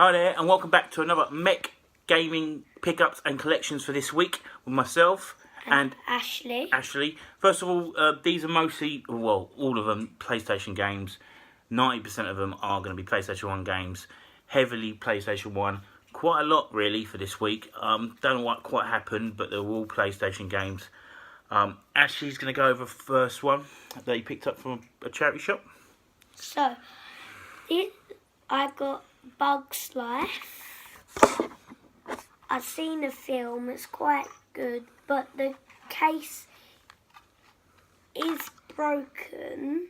Hi there, and welcome back to another Mec Gaming pickups and collections for this week with myself and Ashley. First of all, these are mostly, well, all of them PlayStation games. 90% of them are going to be PlayStation 1 games, heavily PlayStation 1. Quite a lot, really, for this week. Don't know what quite happened, but they're all PlayStation games. Ashley's going to go over the first one that he picked up from a charity shop. So, I got Bug's Life. I've seen the film, it's quite good, but the case is broken.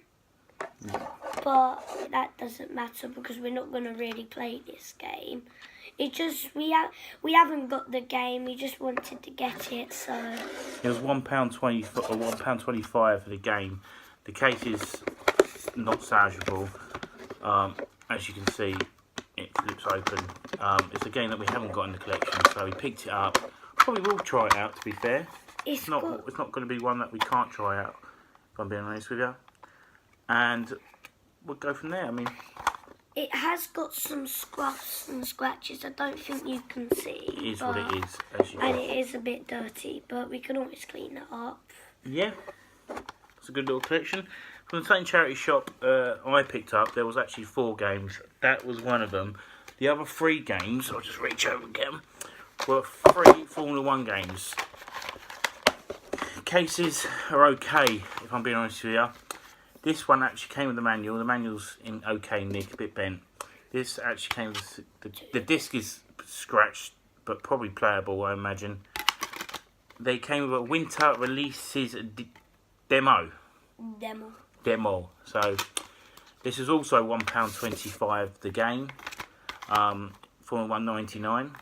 But that doesn't matter because we're not going to really play this game. It just, we haven't got the game, we just wanted to get it, so... It was £1.20 or £1.25 for the game. The case is not salvageable. As you can see, it flips open. It's a game that we haven't got in the collection, so we picked it up. Probably will try it out, to be fair. It's not going to be one that we can't try out, if I'm being honest with you. And we'll go from there. I mean, it has got some scuffs and scratches. I don't think you can see. It is what it is, and it is a bit dirty, but we can always clean it up. Yeah, it's a good little collection. From the same charity shop I picked up, there was actually 4 games. That was one of them. The other 3 games, I'll just reach over and get them, were 3 Formula 1 games. Cases are okay, if I'm being honest with you. This one actually came with the manual. The manual's in okay nick, a bit bent. This actually came with the disc is scratched, but probably playable, I imagine. They came with a winter releases demo. So this is also £1.25 the game. For £1.99.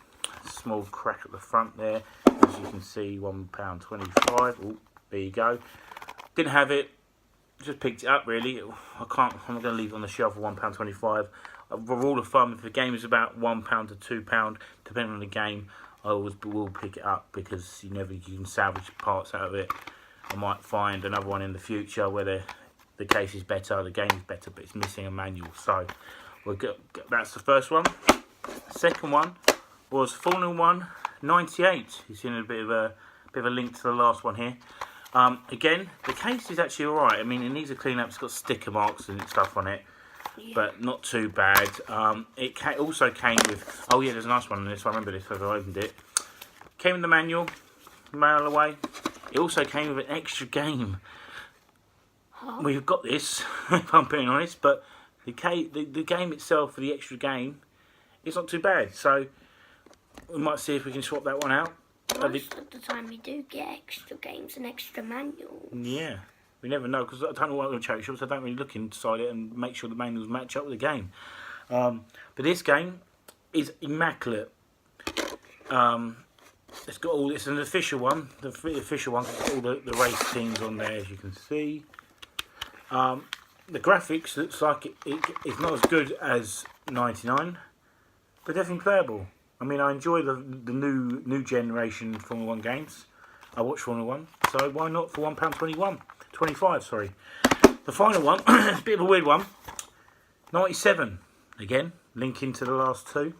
Small crack at the front there, as you can see. £1.25. Oh, there you go. Didn't have it. Just picked it up, really. I'm not going to leave it on the shelf for £1.25. A rule of thumb, if the game is about £1 to £2, depending on the game, I always will pick it up because you can salvage parts out of it. I might find another one in the future where the case is better, the game is better, but it's missing a manual. So that's the first one. Second one was Formula 1 '98. You've seen a bit of a link to the last one here. Again, the case is actually alright. I mean, it needs a clean up. It's got sticker marks and stuff on it, but not too bad. It also came with... Oh yeah, there's a nice one on this. I remember this because I opened it. Came with the manual, mail away. It also came with an extra game. Huh? We've got this, if I'm being honest, but the game itself for the extra game, it's not too bad. So we might see if we can swap that one out. Most of the time we do get extra games and extra manuals. Yeah, we never know because I don't know what the charity shops. I don't really look inside it and make sure the manuals match up with the game. But this game is immaculate. It's got all. It's an official one. The official one got all the race teams on there, as you can see. The graphics looks like it's not as good as '99, but definitely playable. I mean, I enjoy the new generation Formula 1 games. I watch Formula 1, so why not for £1.25, sorry. The final one, it's a bit of a weird one. 97, again, linking to the last 2.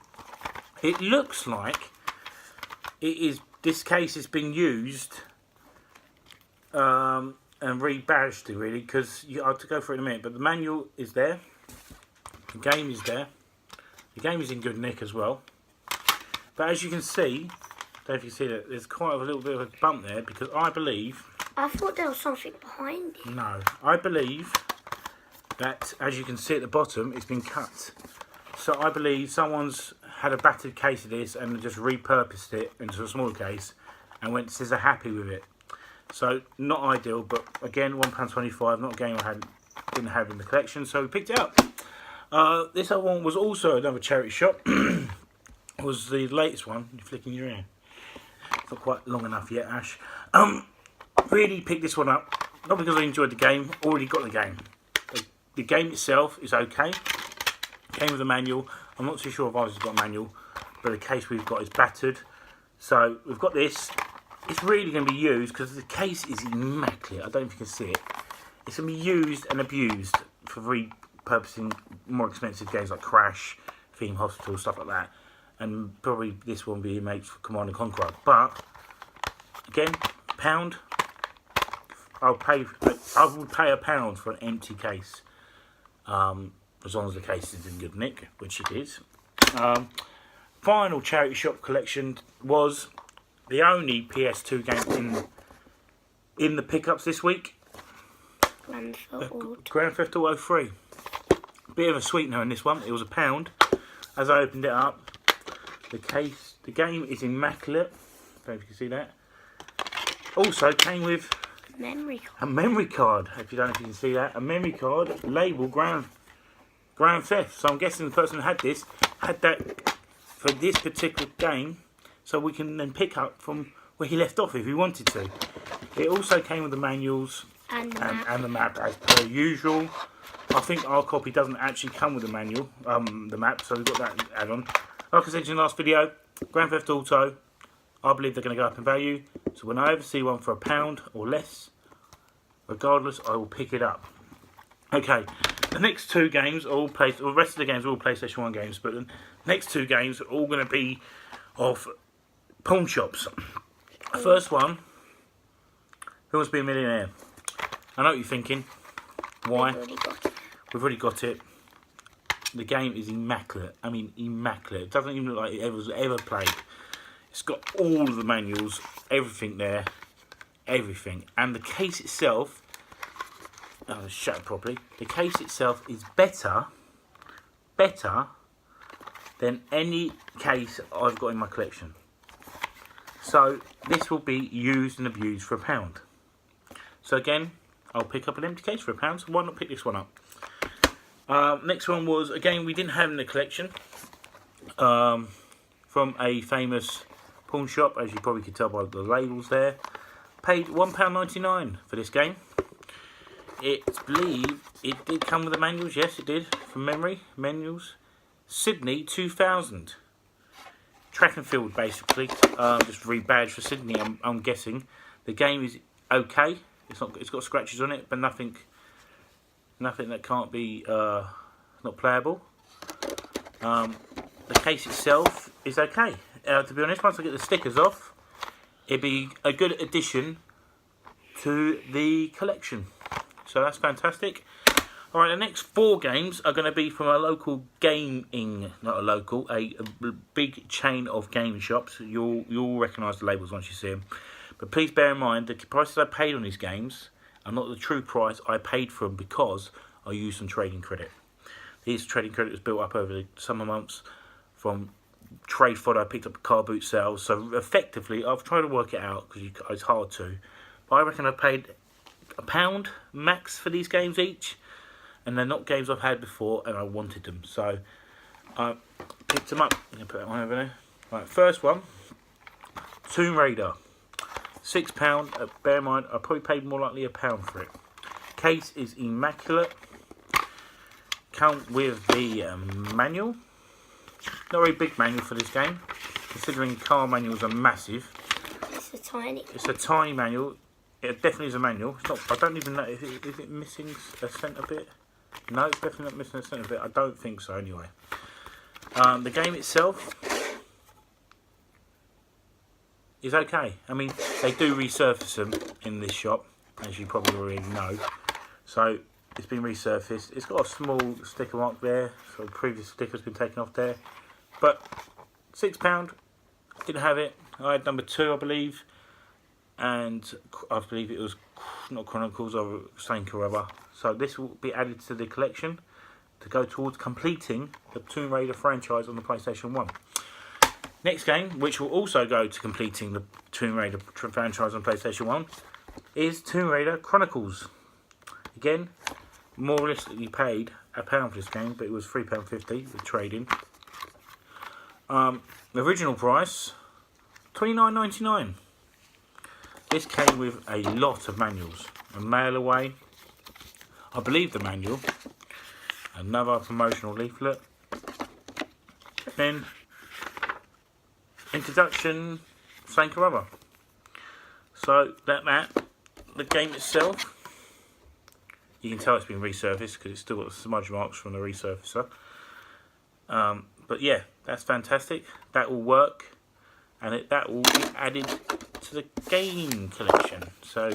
It looks like this case has been used and rebadged, really, because I'll have to go through it in a minute, but the manual is there. The game is there. The game is in good nick as well. But as you can see, I don't know if you see that, there's quite a little bit of a bump there because I believe... I thought there was something behind it. No, I believe that, as you can see at the bottom, it's been cut. So I believe someone's had a battered case of this and just repurposed it into a smaller case and says they're happy with it. So not ideal, but again, £1.25, not a game I didn't have in the collection, so we picked it up. This other one was also another charity shop. Was the latest one. You're flicking your ear. It's not quite long enough yet, Ash. Really picked this one up, not because I enjoyed the game, already got the game. The game itself is okay. Came with a manual. I'm not too sure if ours has got a manual, but the case we've got is battered. So we've got this. It's really going to be used because the case is immaculate. I don't know if you can see it. It's going to be used and abused for repurposing more expensive games like Crash, theme hospital, stuff like that. And probably this one will be made for Command and Conquer. But again, £1. I would pay £1 for an empty case, as long as the case is in good nick, which it is. Final charity shop collection was the only PS2 game in the pickups this week. Grand Theft Auto 3. Bit of a sweetener in this one. It was £1. As I opened it up, the game is immaculate. I don't know if you can see that. Also came with a memory card. If you don't know if you can see that, a memory card labeled Grand Theft. So I'm guessing the person who had that for this particular game, so we can then pick up from where he left off if he wanted to. It also came with the manuals and the map as per usual. I think our copy doesn't actually come with the manual, the map, so we've got that add-on. Like I said in the last video, Grand Theft Auto, I believe they're going to go up in value. So when I ever see one for £1 or less, regardless, I will pick it up. Okay, the next two games are all the rest of the games are all PlayStation 1 games, but the next two games are all going to be of pawn shops. The first one, Who Wants to Be a Millionaire? I know what you're thinking. Why? We've already got it. The game is immaculate. I mean, immaculate. It doesn't even look like it was ever played. It's got all of the manuals, everything there, everything. And the case itself, shut it properly. The case itself is better than any case I've got in my collection. So this will be used and abused for £1. So again, I'll pick up an empty case for £1. So why not pick this one up? Next one was a game we didn't have in the collection, from a famous pawn shop, as you probably could tell by the labels there. Paid £1.99 for this game. I believe it did come with the manuals. Yes, it did, from memory. Manuals. Sydney 2000. Track and field, basically. Just rebadged for Sydney, I'm guessing. The game is okay. It's got scratches on it, but nothing that can't be not playable. The case itself is okay. To be honest, once I get the stickers off, it'd be a good addition to the collection. So that's fantastic. Alright, the next 4 games are going to be from a local a big chain of game shops. You'll recognise the labels once you see them. But please bear in mind, the prices I paid on these games are not the true price I paid for them, because I used some trading credit. This trading credit was built up over the summer months from trade fodder. I picked up car boot sales. So effectively, I've tried to work it out, because it's hard to. But I reckon I paid £1 max for these games each. And they're not games I've had before, and I wanted them. So I picked them up. I'm going to put that one over there. Right, first one, Tomb Raider. £6. Bear in mind, I probably paid more likely £1 for it. Case is immaculate. Come with the manual. Not a very big manual for this game, considering car manuals are massive. It's a tiny manual. It definitely is a manual. It's not. I don't even know if is it missing a centre bit. No, it's definitely not missing a centre bit. I don't think so. Anyway, the game itself is okay. I mean, they do resurface them in this shop, as you probably already know. So it's been resurfaced. It's got a small sticker mark there. So the previous sticker's been taken off there. But £6. Didn't have it. I had number 2, I believe. And I believe it was not Chronicles or something or other. So this will be added to the collection to go towards completing the Tomb Raider franchise on the PlayStation 1. Next game, which will also go to completing the Tomb Raider franchise on PlayStation 1, is Tomb Raider Chronicles. Again, more realistically paid £1 for this game, but it was £3.50 with trading. The original price, $29.99. This came with a lot of manuals. A mail away, I believe the manual, another promotional leaflet, then introduction, something or other. So the game itself, you can tell it's been resurfaced because it's still got smudge marks from the resurfacer. But yeah, that's fantastic. That will work, and that will be added to the game collection. So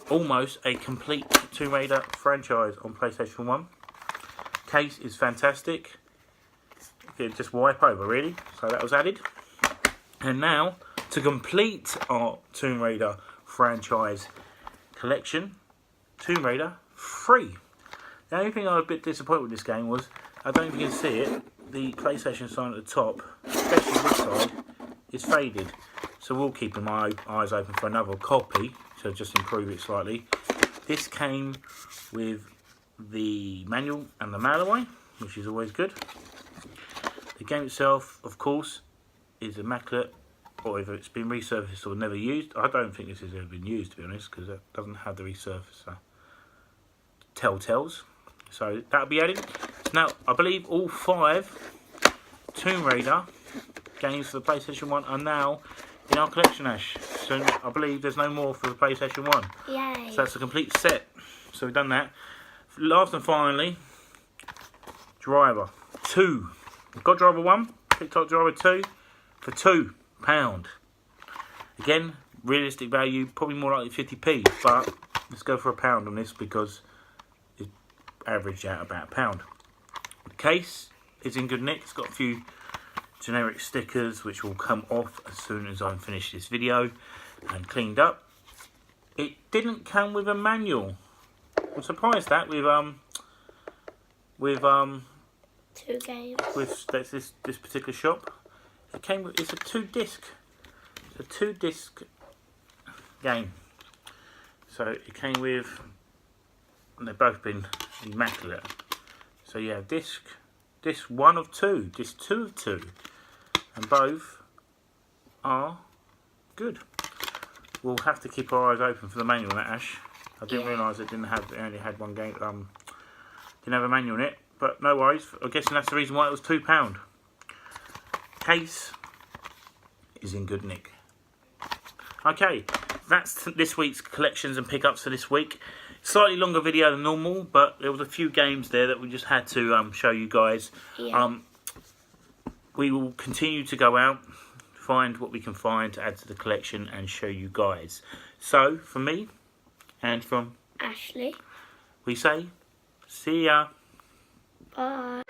almost a complete Tomb Raider franchise on PlayStation 1. Case is fantastic. You just wipe over, really. So that was added. And now, to complete our Tomb Raider franchise collection, Tomb Raider 3. The only thing I was a bit disappointed with this game was, I don't know if you can see it, the PlayStation sign at the top, especially this side, is faded. So we'll keep my eyes open for another copy, to just improve it slightly. This came with the manual and the mail away, which is always good. The game itself, of course, is immaculate, or if it's been resurfaced or never used. I don't think this has ever been used, to be honest, because it doesn't have the resurfacer telltales. So that'll be added. So now, I believe all 5 Tomb Raider games for the PlayStation 1 are now in our collection, Ash. So I believe there's no more for the PlayStation 1. Yay. So that's a complete set. So we've done that. Last and finally, Driver 2. We've got Driver 1, picked up Driver 2 for £2. Again, realistic value, probably more likely 50p, but let's go for £1 on this because it's averaged out about £1. The case is in good nick. It's got a few generic stickers which will come off as soon as I finish this video and cleaned up. It didn't come with a manual. I'm surprised that with 2 games. with this particular shop. It came with, it's a 2-disc. It's a 2-disc game. So it came with, and they've both been immaculate. So yeah, disc 1 of 2, disc 2 of 2, and both are good. We'll have to keep our eyes open for the manual on that, Ash. I didn't realise it only had one game. Didn't have a manual in it, but no worries. I'm guessing that's the reason why it was £2. Case is in good nick. Okay, that's this week's collections and pickups for this week. Slightly longer video than normal, but there was a few games there that we just had to show you guys. Yeah. We will continue to go out, find what we can find to add to the collection and show you guys. So, from me and from Ashley, we say, see ya. bye.